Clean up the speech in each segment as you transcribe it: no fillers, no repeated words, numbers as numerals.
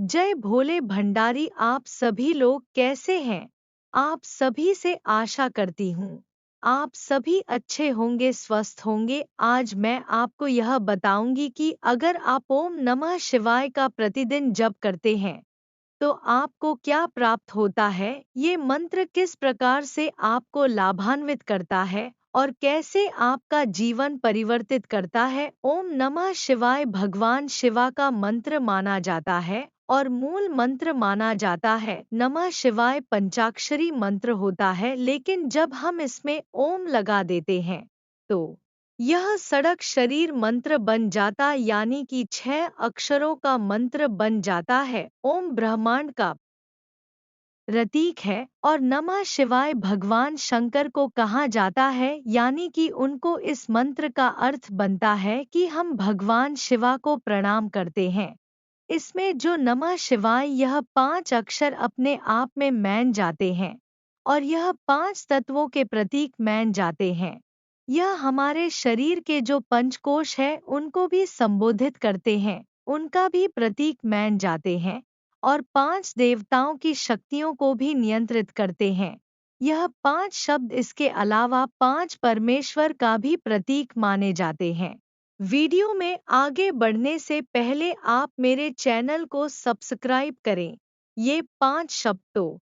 जय भोले भंडारी। आप सभी लोग कैसे हैं? आप सभी से आशा करती हूँ आप सभी अच्छे होंगे, स्वस्थ होंगे। आज मैं आपको यह बताऊंगी कि अगर आप ओम नमः शिवाय का प्रतिदिन जप करते हैं तो आपको क्या प्राप्त होता है, ये मंत्र किस प्रकार से आपको लाभान्वित करता है और कैसे आपका जीवन परिवर्तित करता है। ओम नमः शिवाय भगवान शिवा का मंत्र माना जाता है और मूल मंत्र माना जाता है। नमः शिवाय पंचाक्षरी मंत्र होता है, लेकिन जब हम इसमें ओम लगा देते हैं तो यह सड़क शरीर मंत्र बन जाता, यानी कि 6 अक्षरों का मंत्र बन जाता है। ओम ब्रह्मांड का प्रतीक है और नमः शिवाय भगवान शंकर को कहा जाता है, यानी कि उनको इस मंत्र का अर्थ बनता है कि हम भगवान शिवा को प्रणाम करते हैं। इसमें जो नमः शिवाय यह 5 अक्षर अपने आप में मान जाते हैं और यह 5 तत्वों के प्रतीक मान जाते हैं। यह हमारे शरीर के जो पंचकोश है उनको भी संबोधित करते हैं, उनका भी प्रतीक मान जाते हैं और 5 देवताओं की शक्तियों को भी नियंत्रित करते हैं। यह 5 शब्द इसके अलावा 5 परमेश्वर का भी प्रतीक माने जाते हैं। वीडियो में आगे बढ़ने से पहले आप मेरे चैनल को सब्सक्राइब करें। ये 5 शब्दों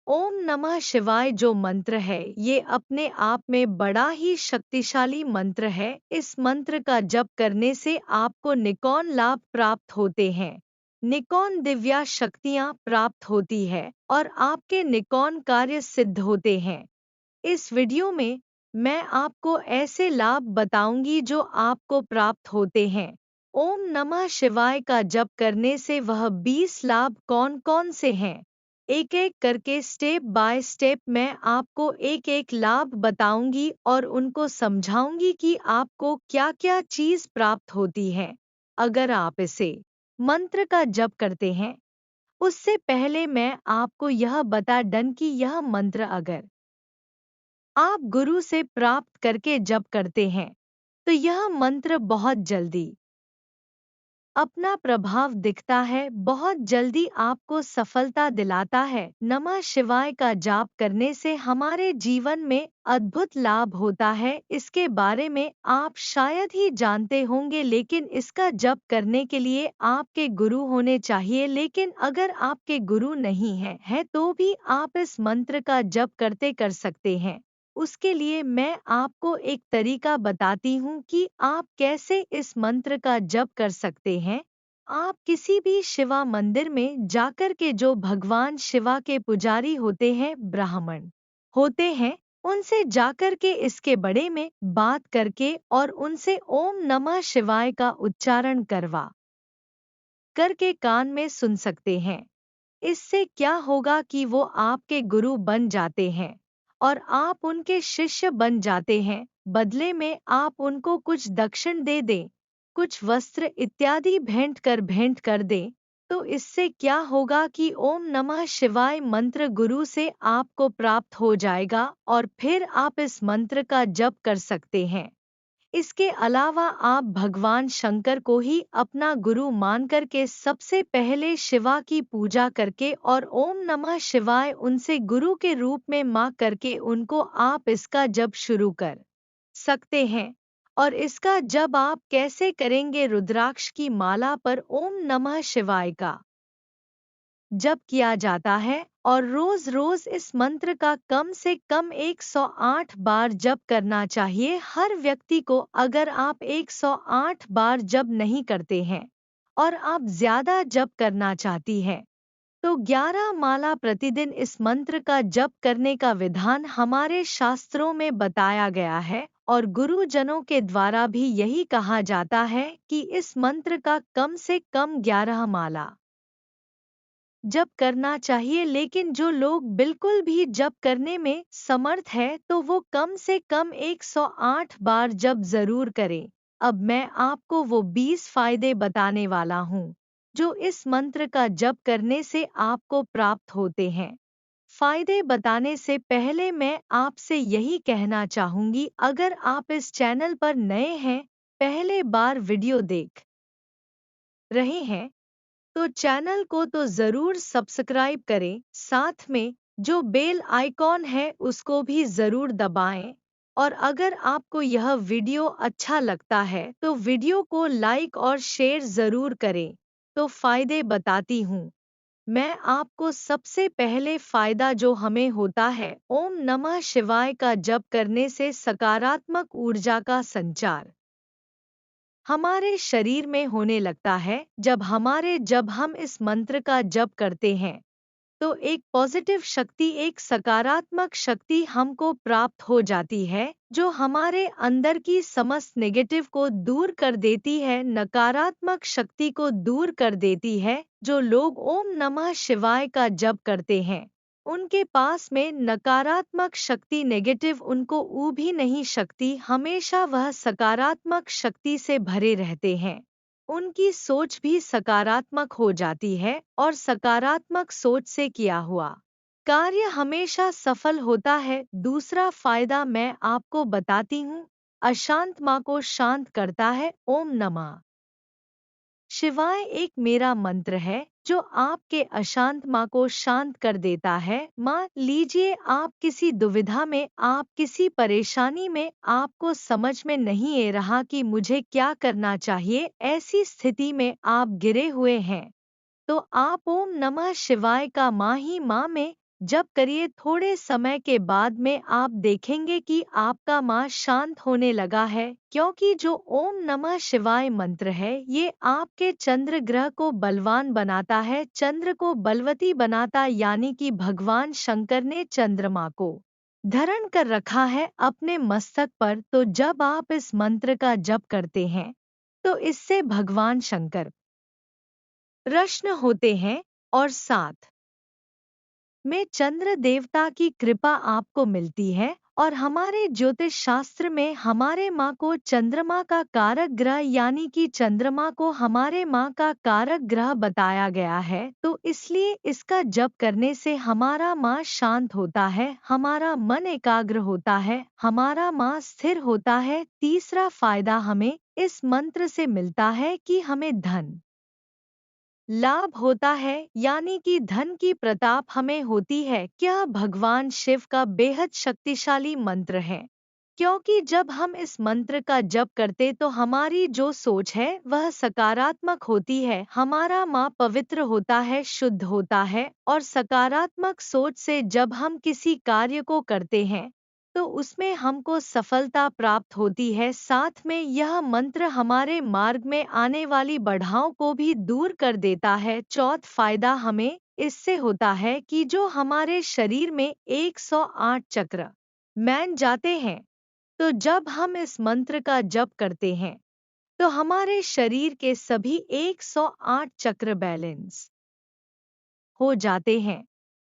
ओम नमः शिवाय जो मंत्र है ये अपने आप में बड़ा ही शक्तिशाली मंत्र है। इस मंत्र का जप करने से आपको निकौन लाभ प्राप्त होते हैं, निकौन दिव्या शक्तियाँ प्राप्त होती है और आपके निकौन कार्य सिद्ध होते हैं। इस वीडियो में मैं आपको ऐसे लाभ बताऊंगी जो आपको प्राप्त होते हैं। ओम नमः शिवाय का जप करने से वह 20 लाभ कौन कौन से हैं, एक एक करके स्टेप बाय स्टेप मैं आपको एक एक लाभ बताऊंगी और उनको समझाऊंगी कि आपको क्या क्या चीज प्राप्त होती है अगर आप इसे मंत्र का जप करते हैं। उससे पहले मैं आपको यह बता दूं कि यह मंत्र अगर आप गुरु से प्राप्त करके जप करते हैं तो यह मंत्र बहुत जल्दी अपना प्रभाव दिखता है, बहुत जल्दी आपको सफलता दिलाता है। नमः शिवाय का जाप करने से हमारे जीवन में अद्भुत लाभ होता है। इसके बारे में आप शायद ही जानते होंगे, लेकिन इसका जप करने के लिए आपके गुरु होने चाहिए। लेकिन अगर आपके गुरु नहीं है तो भी आप इस मंत्र का जप करते कर सकते हैं। उसके लिए मैं आपको एक तरीका बताती हूँ कि आप कैसे इस मंत्र का जप कर सकते हैं। आप किसी भी शिवा मंदिर में जाकर के जो भगवान शिवा के पुजारी होते हैं, ब्राह्मण होते हैं, उनसे जाकर के इसके बड़े में बात करके और उनसे ओम नमः शिवाय का उच्चारण करवा करके कान में सुन सकते हैं। इससे क्या होगा कि वो आपके गुरु बन जाते हैं और आप उनके शिष्य बन जाते हैं। बदले में आप उनको कुछ दक्षिण दे दें, कुछ वस्त्र इत्यादि भेंट कर दें, तो इससे क्या होगा कि ओम नमः शिवाय मंत्र गुरु से आपको प्राप्त हो जाएगा और फिर आप इस मंत्र का जप कर सकते हैं। इसके अलावा आप भगवान शंकर को ही अपना गुरु मानकर के सबसे पहले शिवा की पूजा करके और ओम नमः शिवाय उनसे गुरु के रूप में मां करके उनको आप इसका जप शुरू कर सकते हैं। और इसका जब आप कैसे करेंगे, रुद्राक्ष की माला पर ओम नमः शिवाय का जप किया जाता है और रोज रोज इस मंत्र का कम से कम 108 बार जप करना चाहिए हर व्यक्ति को। अगर आप 108 बार जप नहीं करते हैं और आप ज्यादा जप करना चाहती हैं तो 11 माला प्रतिदिन इस मंत्र का जप करने का विधान हमारे शास्त्रों में बताया गया है और गुरुजनों के द्वारा भी यही कहा जाता है कि इस मंत्र का कम से कम 11 माला जप करना चाहिए। लेकिन जो लोग बिल्कुल भी जप करने में समर्थ है तो वो कम से कम 108 बार जप जरूर करें। अब मैं आपको वो 20 फायदे बताने वाला हूँ जो इस मंत्र का जप करने से आपको प्राप्त होते हैं। फायदे बताने से पहले मैं आपसे यही कहना चाहूंगी, अगर आप इस चैनल पर नए हैं, पहले बार वीडियो देख रहे हैं तो चैनल को तो ज़रूर सब्सक्राइब करें, साथ में जो बेल आइकॉन है उसको भी ज़रूर दबाएं। और अगर आपको यह वीडियो अच्छा लगता है तो वीडियो को लाइक और शेयर ज़रूर करें। तो फ़ायदे बताती हूँ। मैं आपको सबसे पहले फ़ायदा जो हमें होता है, ओम नमः शिवाय का जप करने से सकारात्मक ऊर्जा का संचार हमारे शरीर में होने लगता है। जब हम इस मंत्र का जप करते हैं तो एक पॉजिटिव शक्ति, एक सकारात्मक शक्ति हमको प्राप्त हो जाती है, जो हमारे अंदर की समस्त नेगेटिव को दूर कर देती है, नकारात्मक शक्ति को दूर कर देती है। जो लोग ओम नमः शिवाय का जप करते हैं उनके पास में नकारात्मक शक्ति, नेगेटिव उनको ऊ भी नहीं सकती, हमेशा वह सकारात्मक शक्ति से भरे रहते हैं। उनकी सोच भी सकारात्मक हो जाती है और सकारात्मक सोच से किया हुआ कार्य हमेशा सफल होता है। दूसरा फायदा मैं आपको बताती हूँ, अशांत माँ को शांत करता है। ओम नमः शिवाय एक मेरा मंत्र है जो आपके अशांत माँ को शांत कर देता है। मान लीजिए आप किसी दुविधा में, आप किसी परेशानी में, आपको समझ में नहीं आ रहा कि मुझे क्या करना चाहिए, ऐसी स्थिति में आप गिरे हुए हैं, तो आप ओम नमः शिवाय का माँ ही माँ में जप करिए। थोड़े समय के बाद में आप देखेंगे कि आपका माँ शांत होने लगा है, क्योंकि जो ओम नमः शिवाय मंत्र है ये आपके चंद्र ग्रह को बलवान बनाता है, चंद्र को बलवती बनाता, यानी कि भगवान शंकर ने चंद्रमा को धारण कर रखा है अपने मस्तक पर। तो जब आप इस मंत्र का जप करते हैं तो इससे भगवान शंकर प्रश्न होते हैं और साथ में चंद्र देवता की कृपा आपको मिलती है। और हमारे ज्योतिष शास्त्र में हमारे माँ को चंद्रमा का कारक ग्रह, यानी कि चंद्रमा को हमारे माँ का कारक ग्रह बताया गया है, तो इसलिए इसका जप करने से हमारा माँ शांत होता है, हमारा मन एकाग्र होता है, हमारा माँ स्थिर होता है। तीसरा फायदा हमें इस मंत्र से मिलता है कि हमें धन लाभ होता है, यानी कि धन की प्रताप हमें होती है। क्या भगवान शिव का बेहद शक्तिशाली मंत्र है, क्योंकि जब हम इस मंत्र का जप करते तो हमारी जो सोच है वह सकारात्मक होती है, हमारा माँ पवित्र होता है, शुद्ध होता है। और सकारात्मक सोच से जब हम किसी कार्य को करते हैं तो उसमें हमको सफलता प्राप्त होती है। साथ में यह मंत्र हमारे मार्ग में आने वाली बाधाओं को भी दूर कर देता है। चौथा फायदा हमें इससे होता है कि जो हमारे शरीर में 108 चक्र मान जाते हैं, तो जब हम इस मंत्र का जप करते हैं तो हमारे शरीर के सभी 108 चक्र बैलेंस हो जाते हैं।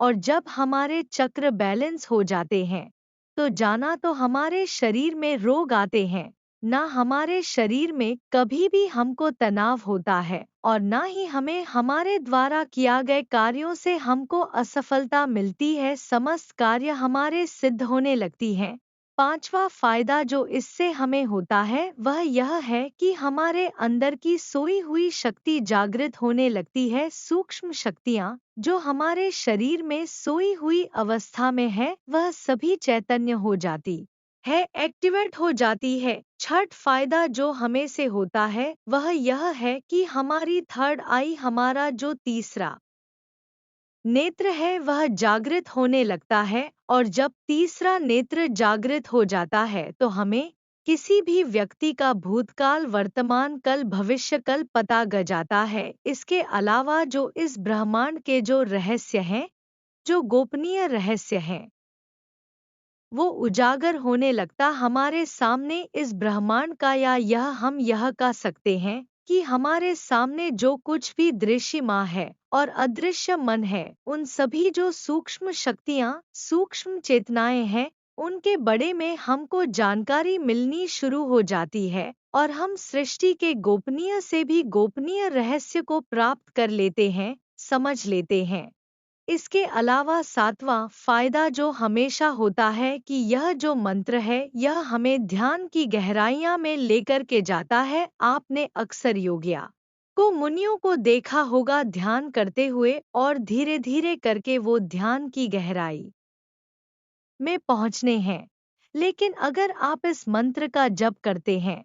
और जब हमारे चक्र बैलेंस हो जाते हैं तो जाना तो हमारे शरीर में रोग आते हैं, ना हमारे शरीर में कभी भी हमको तनाव होता है, और ना ही हमें हमारे द्वारा किया गए कार्यों से हमको असफलता मिलती है, समस्त कार्य हमारे सिद्ध होने लगती हैं। पांचवा फायदा जो इससे हमें होता है वह यह है कि हमारे अंदर की सोई हुई शक्ति जागृत होने लगती है। सूक्ष्म शक्तियाँ जो हमारे शरीर में सोई हुई अवस्था में है वह सभी चैतन्य हो जाती है, एक्टिवेट हो जाती है। छठ फायदा जो हमें से होता है वह यह है कि हमारी थर्ड आई, हमारा जो तीसरा नेत्र है वह जागृत होने लगता है। और जब तीसरा नेत्र जागृत हो जाता है तो हमें किसी भी व्यक्ति का भूतकाल, वर्तमान कल, भविष्य कल पता लग जाता है। इसके अलावा जो इस ब्रह्मांड के जो रहस्य हैं, जो गोपनीय रहस्य हैं, वो उजागर होने लगता हमारे सामने। इस ब्रह्मांड का, या यह कह सकते हैं कि हमारे सामने जो कुछ भी दृश्यमान है और अदृश्य मन है, उन सभी जो सूक्ष्म शक्तियाँ, सूक्ष्म चेतनाएं हैं, उनके बड़े में हमको जानकारी मिलनी शुरू हो जाती है और हम सृष्टि के गोपनीय से भी गोपनीय रहस्य को प्राप्त कर लेते हैं, समझ लेते हैं। इसके अलावा सातवां फायदा जो हमेशा होता है कि यह जो मंत्र है यह हमें ध्यान की गहराइयां में लेकर के जाता है। आपने अक्सर योगिया को मुनियों को देखा होगा ध्यान करते हुए और धीरे धीरे करके वो ध्यान की गहराई में पहुंचने हैं। लेकिन अगर आप इस मंत्र का जप करते हैं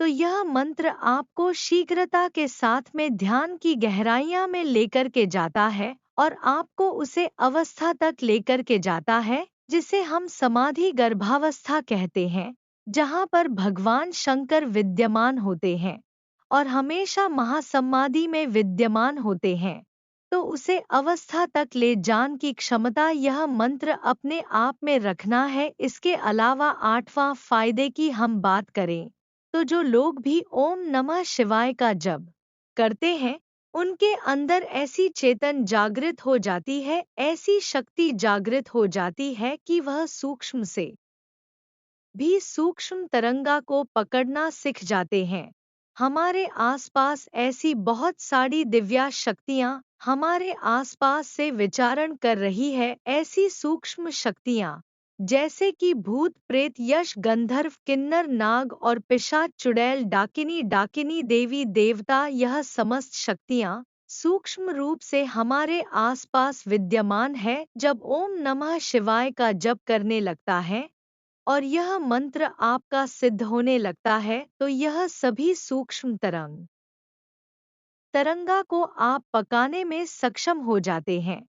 तो यह मंत्र आपको शीघ्रता के साथ में ध्यान की गहराइयां में लेकर के जाता है और आपको उसे अवस्था तक लेकर के जाता है जिसे हम समाधि गर्भावस्था कहते हैं, जहां पर भगवान शंकर विद्यमान होते हैं और हमेशा महासमाधि में विद्यमान होते हैं। तो उसे अवस्था तक ले जान की क्षमता यह मंत्र अपने आप में रखना है। इसके अलावा आठवां फायदे की हम बात करें तो जो लोग भी ओम नमः शिवाय का जप करते हैं उनके अंदर ऐसी चेतन जागृत हो जाती है, ऐसी शक्ति जागृत हो जाती है कि वह सूक्ष्म से भी सूक्ष्म तरंगा को पकड़ना सीख जाते हैं। हमारे आसपास ऐसी बहुत सारी दिव्या शक्तियां हमारे आसपास से विचारण कर रही है, ऐसी सूक्ष्म शक्तियां जैसे कि भूत प्रेत यश गंधर्व किन्नर नाग और पिशाच चुड़ैल डाकिनी डाकिनी देवी देवता, यह समस्त शक्तियां सूक्ष्म रूप से हमारे आसपास विद्यमान है। जब ओम नमः शिवाय का जप करने लगता है और यह मंत्र आपका सिद्ध होने लगता है तो यह सभी सूक्ष्म तरंगा को आप पकाने में सक्षम हो जाते हैं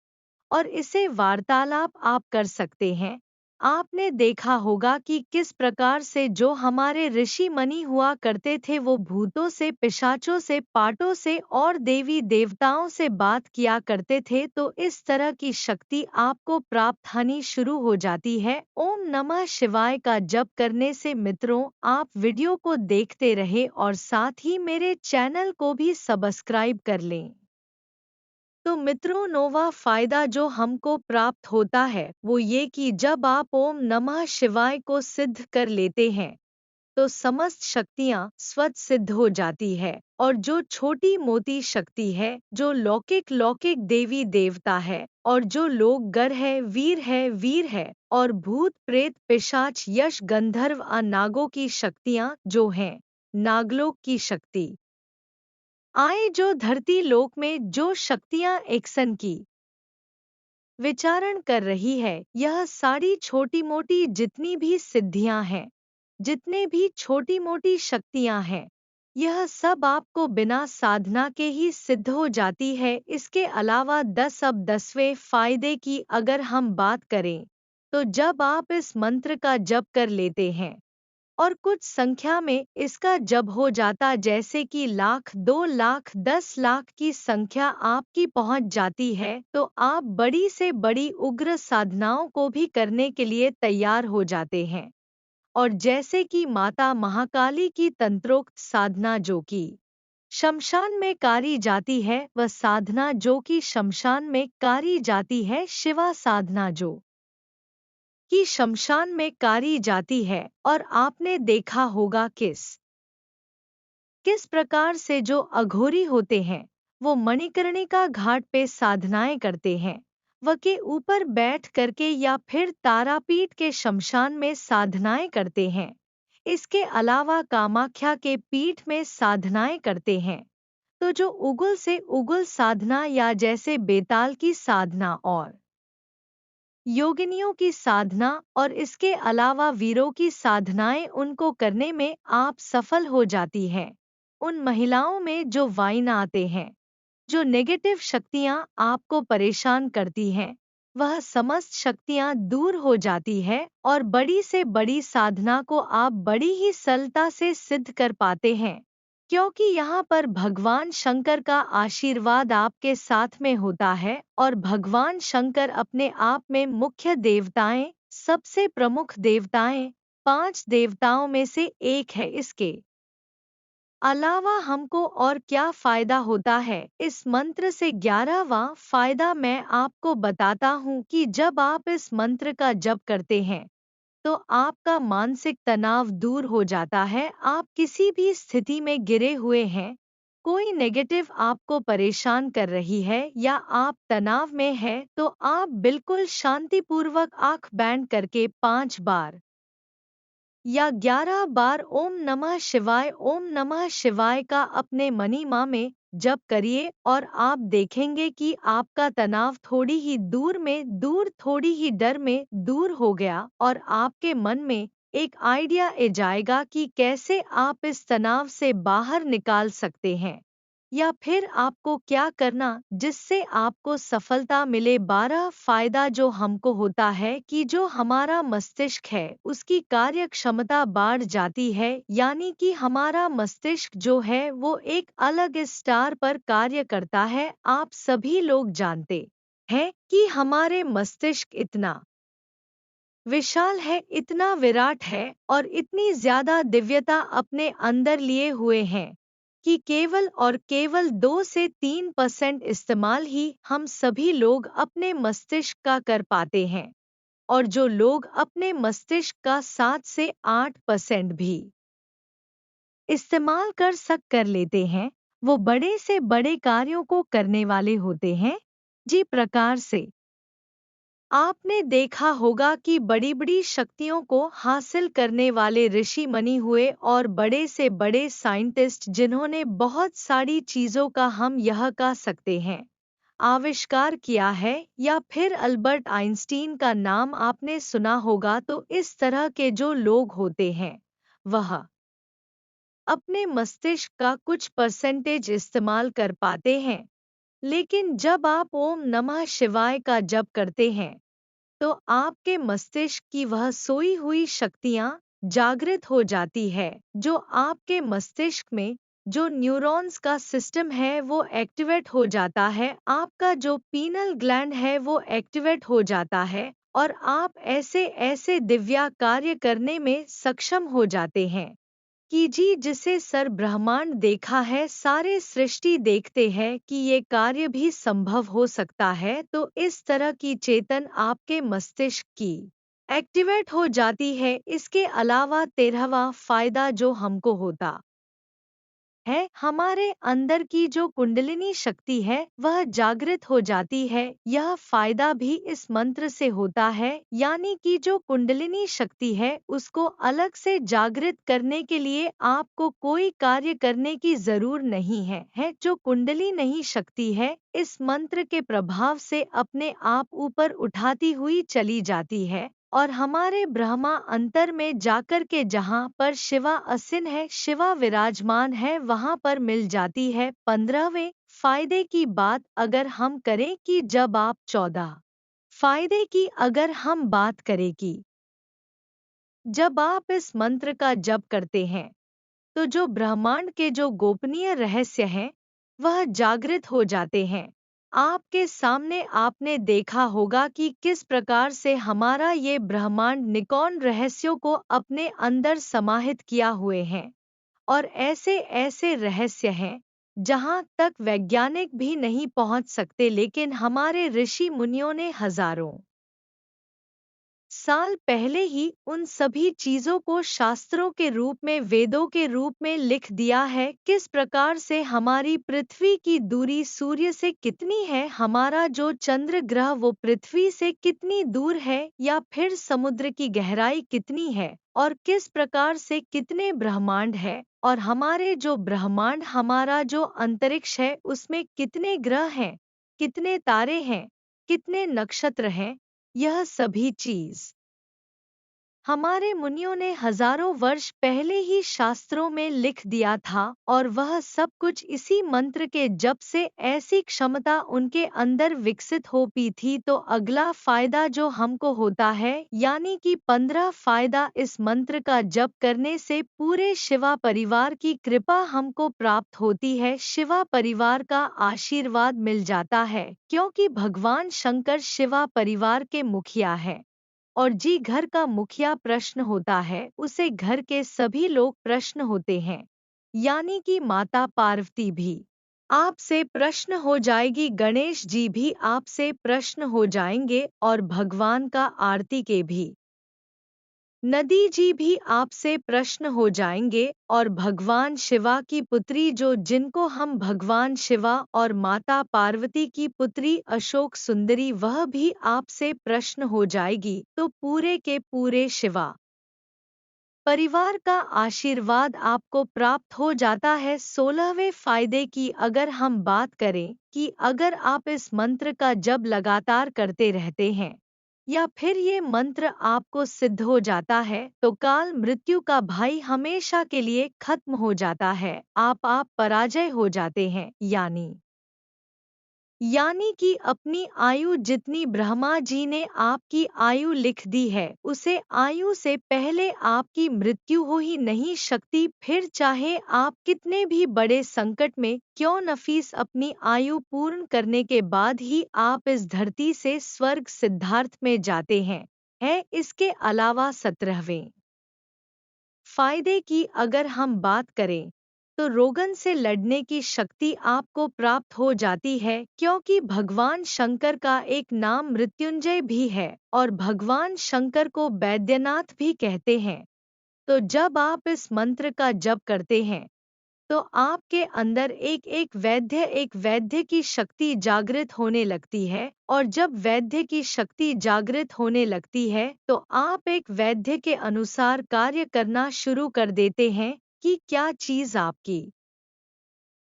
और इसे वार्तालाप आप कर सकते हैं। आपने देखा होगा कि किस प्रकार से जो हमारे ऋषि मुनि हुआ करते थे वो भूतों से, पिशाचों से, पाटों से और देवी देवताओं से बात किया करते थे। तो इस तरह की शक्ति आपको प्राप्त होनी शुरू हो जाती है ओम नमः शिवाय का जप करने से। मित्रों, आप वीडियो को देखते रहे और साथ ही मेरे चैनल को भी सब्सक्राइब कर लें। तो मित्रों, नौवां फायदा जो हमको प्राप्त होता है वो ये कि जब आप ओम नमः शिवाय को सिद्ध कर लेते हैं तो समस्त शक्तियां स्वतः सिद्ध हो जाती है और जो छोटी मोटी शक्ति है, जो लौकिक लौकिक देवी देवता है और जो लोग गर है, वीर है और भूत प्रेत पिशाच यश गंधर्व नागों की शक्तियां जो हैं, नागलोक की शक्ति आए, जो धरती लोक में जो शक्तियां एक्सन की विचारण कर रही है, यह सारी छोटी मोटी जितनी भी सिद्धियां हैं, जितने भी छोटी मोटी शक्तियां हैं, यह सब आपको बिना साधना के ही सिद्ध हो जाती है। इसके अलावा 10वें फायदे की अगर हम बात करें तो जब आप इस मंत्र का जप कर लेते हैं और कुछ संख्या में इसका जब हो जाता, जैसे कि लाख, 2 लाख, 10 लाख की संख्या आपकी पहुंच जाती है तो आप बड़ी से बड़ी उग्र साधनाओं को भी करने के लिए तैयार हो जाते हैं। और जैसे कि माता महाकाली की तंत्रोक्त साधना जो कि शमशान में कारी जाती है, वह साधना जो कि शमशान में कारी जाती है, शिवा साधना जो कि शमशान में कारी जाती है। और आपने देखा होगा किस प्रकार से जो अघोरी होते हैं वो मणिकर्णिका घाट पे साधनाएं करते हैं, व के ऊपर बैठ करके या फिर तारापीठ के शमशान में साधनाएं करते हैं। इसके अलावा कामाख्या के पीठ में साधनाएं करते हैं। तो जो उगुल से उगुल साधना या जैसे बेताल की साधना और योगिनियों की साधना और इसके अलावा वीरों की साधनाएं उनको करने में आप सफल हो जाती हैं। उन महिलाओं में जो वाइन आते हैं, जो नेगेटिव शक्तियां आपको परेशान करती हैं, वह समस्त शक्तियां दूर हो जाती है और बड़ी से बड़ी साधना को आप बड़ी ही सरलता से सिद्ध कर पाते हैं, क्योंकि यहाँ पर भगवान शंकर का आशीर्वाद आपके साथ में होता है और भगवान शंकर अपने आप में मुख्य देवताएं, सबसे प्रमुख देवताएं, 5 देवताओं में से एक है। इसके अलावा हमको और क्या फायदा होता है इस मंत्र से? 11वां फायदा मैं आपको बताता हूँ कि जब आप इस मंत्र का जप करते हैं तो आपका मानसिक तनाव दूर हो जाता है। आप किसी भी स्थिति में गिरे हुए हैं, कोई नेगेटिव आपको परेशान कर रही है या आप तनाव में हैं, तो आप बिल्कुल शांतिपूर्वक आंख बंद करके 5 बार या 11 बार ओम नमः शिवाय का अपने मनीमा में जप करिए और आप देखेंगे कि आपका तनाव थोड़ी ही थोड़ी ही डर में दूर हो गया और आपके मन में एक आइडिया आ जाएगा कि कैसे आप इस तनाव से बाहर निकाल सकते हैं या फिर आपको क्या करना जिससे आपको सफलता मिले। 12 फायदा जो हमको होता है कि जो हमारा मस्तिष्क है उसकी कार्य क्षमता बढ़ जाती है, यानी कि हमारा मस्तिष्क जो है वो एक अलग स्टार पर कार्य करता है। आप सभी लोग जानते हैं कि हमारे मस्तिष्क इतना विशाल है, इतना विराट है और इतनी ज्यादा दिव्यता अपने अंदर लिए हुए हैं कि केवल 2 से 3% इस्तेमाल ही हम सभी लोग अपने मस्तिष्क का कर पाते हैं और जो लोग अपने मस्तिष्क का 7 से 8% भी इस्तेमाल कर लेते हैं वो बड़े से बड़े कार्यों को करने वाले होते हैं। जी प्रकार से आपने देखा होगा कि बड़ी बड़ी शक्तियों को हासिल करने वाले ऋषि मुनि हुए और बड़े से बड़े साइंटिस्ट जिन्होंने बहुत सारी चीजों का हम यह कह सकते हैं आविष्कार किया है, या फिर अल्बर्ट आइंस्टीन का नाम आपने सुना होगा। तो इस तरह के जो लोग होते हैं वह अपने मस्तिष्क का कुछ परसेंटेज इस्तेमाल कर पाते हैं, लेकिन जब आप ओम नमः शिवाय का जप करते हैं तो आपके मस्तिष्क की वह सोई हुई शक्तियां जागृत हो जाती है, जो आपके मस्तिष्क में जो न्यूरॉन्स का सिस्टम है वो एक्टिवेट हो जाता है, आपका जो पीनल ग्लैंड है वो एक्टिवेट हो जाता है और आप ऐसे ऐसे दिव्या कार्य करने में सक्षम हो जाते हैं कि जी जिसे सर ब्रह्मांड देखा है, सारे सृष्टि देखते हैं कि ये कार्य भी संभव हो सकता है। तो इस तरह की चेतन आपके मस्तिष्क की एक्टिवेट हो जाती है। इसके अलावा 13वां फायदा जो हमको होता है हमारे अंदर की जो कुंडलिनी शक्ति है वह जागृत हो जाती है। यह फायदा भी इस मंत्र से होता है, यानी कि जो कुंडलिनी शक्ति है उसको अलग से जागृत करने के लिए आपको कोई कार्य करने की जरूर नहीं है जो कुंडली नहीं शक्ति है इस मंत्र के प्रभाव से अपने आप ऊपर उठाती हुई चली जाती है और हमारे ब्रह्मा अंतर में जाकर के जहाँ पर शिवा असिन है, शिवा विराजमान है, वहाँ पर मिल जाती है। 15वें फायदे की बात अगर हम करें कि जब आप 14 फायदे की अगर हम बात करें कि जब आप इस मंत्र का जप करते हैं तो जो ब्रह्मांड के जो गोपनीय रहस्य हैं वह जागृत हो जाते हैं आपके सामने। आपने देखा होगा कि किस प्रकार से हमारा ये ब्रह्मांड निकॉन रहस्यों को अपने अंदर समाहित किया हुए हैं और ऐसे ऐसे रहस्य हैं जहां तक वैज्ञानिक भी नहीं पहुंच सकते, लेकिन हमारे ऋषि मुनियों ने हजारों साल पहले ही उन सभी चीजों को शास्त्रों के रूप में, वेदों के रूप में लिख दिया है। किस प्रकार से हमारी पृथ्वी की दूरी सूर्य से कितनी है, हमारा जो चंद्र ग्रह वो पृथ्वी से कितनी दूर है, या फिर समुद्र की गहराई कितनी है और किस प्रकार से कितने ब्रह्मांड है और हमारे जो ब्रह्मांड, हमारा जो अंतरिक्ष है उसमें कितने ग्रह हैं, कितने तारे हैं, कितने नक्षत्र हैं। यह सभी चीज हमारे मुनियों ने हजारों वर्ष पहले ही शास्त्रों में लिख दिया था और वह सब कुछ इसी मंत्र के जप से ऐसी क्षमता उनके अंदर विकसित हो पी थी। तो अगला फायदा जो हमको होता है, यानी कि 15 फायदा, इस मंत्र का जप करने से पूरे शिवा परिवार की कृपा हमको प्राप्त होती है, शिवा परिवार का आशीर्वाद मिल जाता है, क्योंकि भगवान शंकर शिवा परिवार के मुखिया है और जी घर का मुखिया प्रश्न होता है उसे घर के सभी लोग प्रश्न होते हैं, यानी कि माता पार्वती भी आपसे प्रश्न हो जाएगी, गणेश जी भी आपसे प्रश्न हो जाएंगे और भगवान का आरती के भी नदी जी भी आपसे प्रश्न हो जाएंगे और भगवान शिवा की पुत्री जो जिनको हम भगवान शिवा और माता पार्वती की पुत्री अशोक सुंदरी, वह भी आपसे प्रश्न हो जाएगी। तो पूरे के पूरे शिवा परिवार का आशीर्वाद आपको प्राप्त हो जाता है। 16वें फायदे की अगर हम बात करें कि अगर आप इस मंत्र का जप लगातार करते रहते हैं या फिर ये मंत्र आपको सिद्ध हो जाता है तो काल मृत्यु का भय हमेशा के लिए खत्म हो जाता है। आप पराजय हो जाते हैं, यानी कि अपनी आयु जितनी ब्रह्मा जी ने आपकी आयु लिख दी है उसे आयु से पहले आपकी मृत्यु हो ही नहीं सकती। फिर चाहे आप कितने भी बड़े संकट में क्यों न फंस, अपनी आयु पूर्ण करने के बाद ही आप इस धरती से स्वर्ग सिद्धार्थ में जाते हैं। इसके अलावा 17वें फायदे की अगर हम बात करें तो रोगन से लड़ने की शक्ति आपको प्राप्त हो जाती है, क्योंकि भगवान शंकर का एक नाम मृत्युंजय भी है और भगवान शंकर को वैद्यनाथ भी कहते हैं। तो जब आप इस मंत्र का जप करते हैं तो आपके अंदर एक वैद्य की शक्ति जागृत होने लगती है, और जब वैद्य की शक्ति जागृत होने लगती है तो आप एक वैद्य के अनुसार कार्य करना शुरू कर देते हैं कि क्या चीज आपकी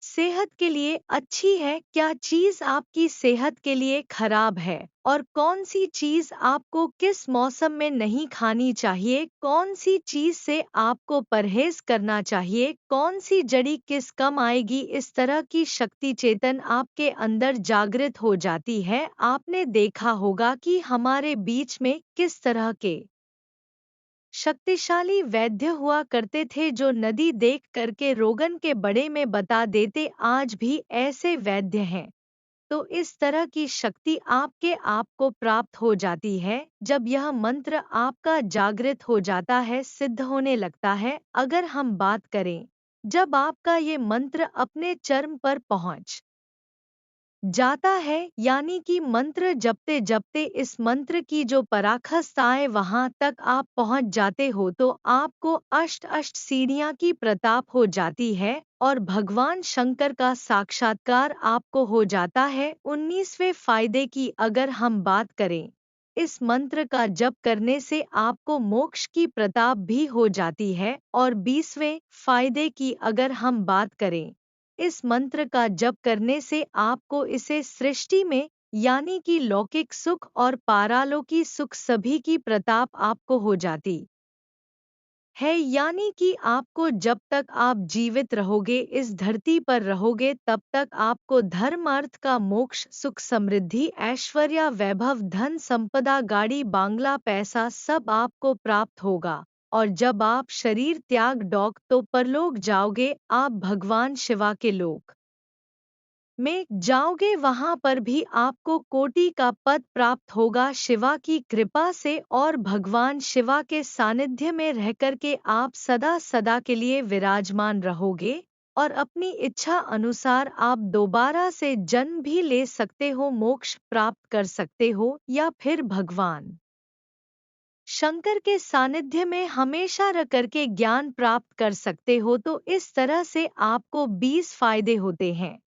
सेहत के लिए अच्छी है, क्या चीज आपकी सेहत के लिए खराब है, और कौन सी चीज आपको किस मौसम में नहीं खानी चाहिए, कौन सी चीज से आपको परहेज करना चाहिए, कौन सी जड़ी किस कम आएगी। इस तरह की शक्ति चेतन आपके अंदर जागृत हो जाती है। आपने देखा होगा कि हमारे बीच में किस तरह के शक्तिशाली वैद्य हुआ करते थे जो नदी देख करके रोगन के बड़े में बता देते। आज भी ऐसे वैद्य हैं। तो इस तरह की शक्ति आपके आप को प्राप्त हो जाती है जब यह मंत्र आपका जागृत हो जाता है, सिद्ध होने लगता है। अगर हम बात करें जब आपका ये मंत्र अपने चरम पर पहुंच जाता है, यानी कि मंत्र जपते जपते इस मंत्र की जो पराकाष्ठा आए वहां तक आप पहुंच जाते हो तो आपको अष्ट सीढ़ियां की प्रताप हो जाती है और भगवान शंकर का साक्षात्कार आपको हो जाता है। 19वें फायदे की अगर हम बात करें, इस मंत्र का जप करने से आपको मोक्ष की प्रताप भी हो जाती है। और 20वें फायदे की अगर हम बात करें, इस मंत्र का जप करने से आपको इसे सृष्टि में यानी कि लौकिक सुख और पारलौकिक सुख सभी की प्रताप आपको हो जाती है। यानी कि आपको जब तक आप जीवित रहोगे, इस धरती पर रहोगे, तब तक आपको धर्म अर्थ का मोक्ष, सुख समृद्धि, ऐश्वर्य, वैभव, धन संपदा, गाड़ी बांग्ला, पैसा सब आपको प्राप्त होगा। और जब आप शरीर त्याग दोगे तो परलोक जाओगे, आप भगवान शिवा के लोक में जाओगे। वहां पर भी आपको कोटि का पद प्राप्त होगा शिवा की कृपा से, और भगवान शिवा के सानिध्य में रहकर के आप सदा सदा के लिए विराजमान रहोगे और अपनी इच्छा अनुसार आप दोबारा से जन्म भी ले सकते हो, मोक्ष प्राप्त कर सकते हो, या फिर भगवान शंकर के सानिध्य में हमेशा रह करके ज्ञान प्राप्त कर सकते हो। तो इस तरह से आपको 20 फायदे होते हैं।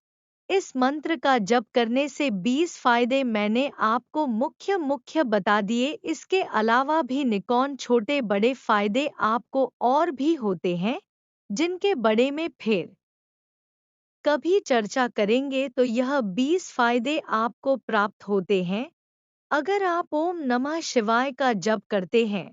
इस मंत्र का जप करने से 20 फायदे मैंने आपको मुख्य बता दिए। इसके अलावा भी निकॉन छोटे बड़े फायदे आपको और भी होते हैं जिनके बड़े में फिर कभी चर्चा करेंगे। तो यह 20 फायदे आपको प्राप्त होते हैं अगर आप ओम नमः शिवाय का जप करते हैं।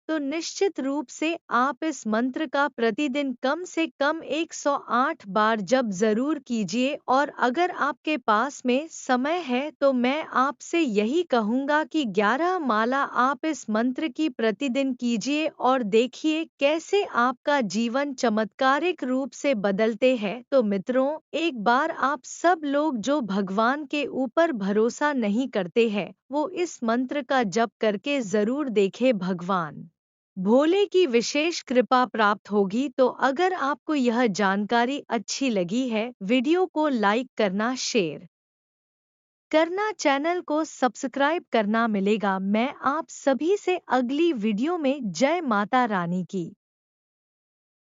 तो निश्चित रूप से आप इस मंत्र का प्रतिदिन कम से कम 108 बार जप जरूर कीजिए। और अगर आपके पास में समय है तो मैं आपसे यही कहूँगा कि 11 माला आप इस मंत्र की प्रतिदिन कीजिए और देखिए कैसे आपका जीवन चमत्कारिक रूप से बदलते हैं। तो मित्रों, एक बार आप सब लोग जो भगवान के ऊपर भरोसा नहीं करते हैं वो इस मंत्र का जप करके जरूर देखे, भगवान भोले की विशेष कृपा प्राप्त होगी। तो अगर आपको यह जानकारी अच्छी लगी है, वीडियो को लाइक करना, शेयर करना, चैनल को सब्सक्राइब करना। मिलेगा मैं आप सभी से अगली वीडियो में। जय माता रानी की।